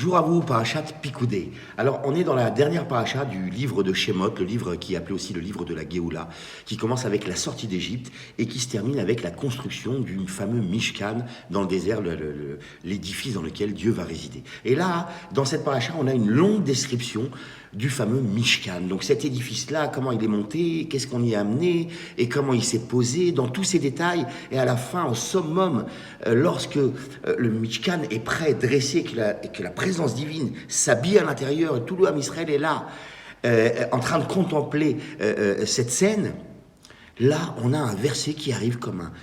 Bonjour à vous, Parashat Pikoudé. Alors, on est dans la dernière paracha du livre de Shemot, le livre qui est appelé aussi le livre de la Géoula, qui commence avec la sortie d'Égypte et qui se termine avec la construction du fameux Mishkan dans le désert, l'édifice dans lequel Dieu va résider. Et là, dans cette paracha, on a une longue description du fameux Mishkan. Donc cet édifice-là, comment il est monté, qu'est-ce qu'on y a amené, et comment il s'est posé, dans tous ces détails. Et à la fin, au summum, lorsque le Mishkan est prêt, dressé, et que la présence divine s'habille à l'intérieur, et tout le Ham Israël est là, en train de contempler cette scène, là, on a un verset qui arrive comme un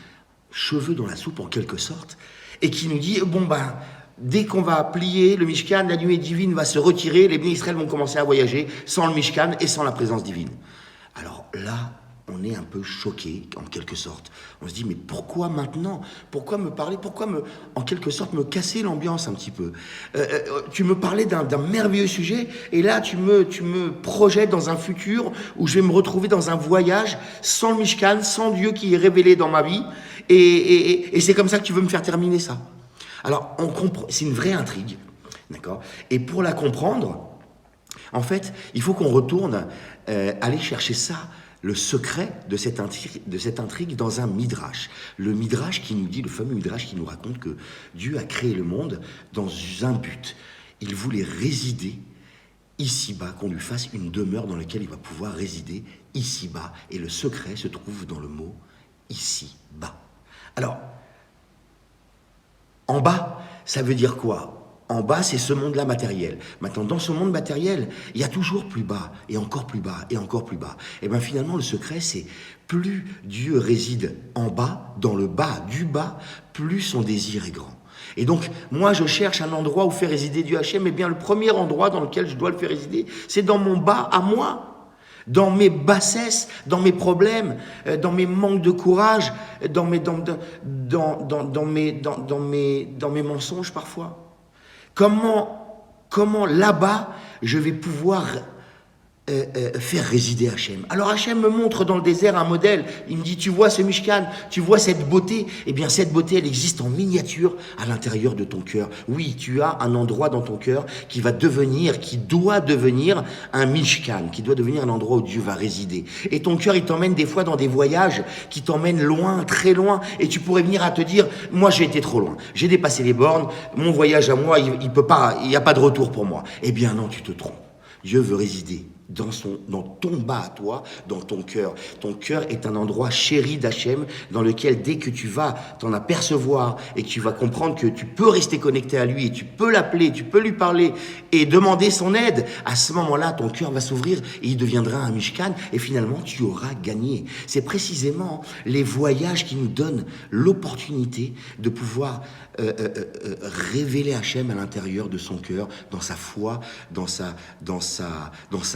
cheveu dans la soupe, en quelque sorte, et qui nous dit, dès qu'on va plier le Mishkan, la nuée divine va se retirer, les bénis Israël vont commencer à voyager sans le Mishkan et sans la présence divine. Alors là, on est un peu choqué, en quelque sorte. On se dit, mais pourquoi maintenant? Pourquoi me parler? Pourquoi, en quelque sorte, me casser l'ambiance un petit peu? Tu me parlais d'un merveilleux sujet, et là, tu me projettes dans un futur où je vais me retrouver dans un voyage sans le Mishkan, sans Dieu qui est révélé dans ma vie, et c'est comme ça que tu veux me faire terminer ça. Alors, c'est une vraie intrigue, d'accord? Et pour la comprendre, en fait, il faut qu'on retourne aller chercher ça, le secret de cette intrigue dans un midrash. Le midrash qui nous dit, le fameux midrash qui nous raconte que Dieu a créé le monde dans un but. Il voulait résider ici-bas, qu'on lui fasse une demeure dans laquelle il va pouvoir résider ici-bas. Et le secret se trouve dans le mot ici-bas. Alors, en bas, ça veut dire quoi? En bas, c'est ce monde-là matériel. Maintenant, dans ce monde matériel, il y a toujours plus bas, et encore plus bas, et encore plus bas. Et bien finalement, le secret, c'est plus Dieu réside en bas, dans le bas du bas, plus son désir est grand. Et donc, moi, je cherche un endroit où faire résider Dieu Hachem. Eh bien, le premier endroit dans lequel je dois le faire résider, c'est dans mon bas à moi. Dans mes bassesses, dans mes problèmes, dans mes manques de courage, dans mes mensonges parfois. Comment là-bas, je vais pouvoir faire résider Hachem. Alors Hachem me montre dans le désert un modèle. Il me dit, tu vois ce Mishkan, tu vois cette beauté. Eh bien, cette beauté, elle existe en miniature à l'intérieur de ton cœur. Oui, tu as un endroit dans ton cœur qui doit devenir un Mishkan, qui doit devenir un endroit où Dieu va résider. Et ton cœur, il t'emmène des fois dans des voyages qui t'emmènent loin, très loin. Et tu pourrais venir à te dire, moi, j'ai été trop loin. J'ai dépassé les bornes. Mon voyage à moi, il n'y a pas de retour pour moi. Eh bien, non, tu te trompes. Dieu veut résider dans ton bas à toi, dans ton cœur. Ton cœur est un endroit chéri d'Hachem dans lequel dès que tu vas t'en apercevoir et que tu vas comprendre que tu peux rester connecté à lui et tu peux l'appeler, tu peux lui parler et demander son aide, à ce moment-là, ton cœur va s'ouvrir et il deviendra un Mishkan et finalement tu auras gagné. C'est précisément les voyages qui nous donnent l'opportunité de pouvoir révéler Hachem à l'intérieur de son cœur, dans sa foi, dans sa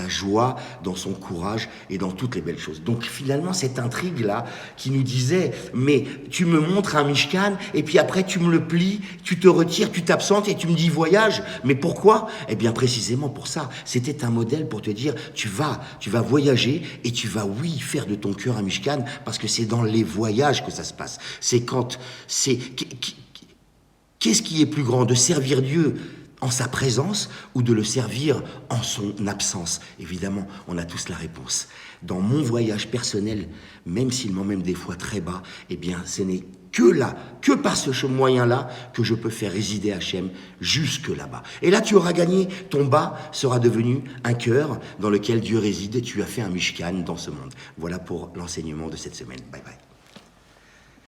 joie, dans son courage et dans toutes les belles choses. Donc finalement, cette intrigue-là qui nous disait, mais tu me montres un Mishkan et puis après tu me le plies, tu te retires, tu t'absentes et tu me dis voyage. Mais pourquoi? Eh bien précisément pour ça. C'était un modèle pour te dire, tu vas voyager et tu vas, oui, faire de ton cœur un Mishkan parce que c'est dans les voyages que ça se passe. Qu'est-ce qui est plus grand, de servir Dieu en sa présence ou de le servir en son absence? Évidemment, on a tous la réponse. Dans mon voyage personnel, même s'il m'emmène des fois très bas, eh bien, ce n'est que par ce moyen-là, que je peux faire résider Hachem jusque là-bas. Et là, tu auras gagné. Ton bas sera devenu un cœur dans lequel Dieu réside et tu as fait un Mishkan dans ce monde. Voilà pour l'enseignement de cette semaine. Bye bye.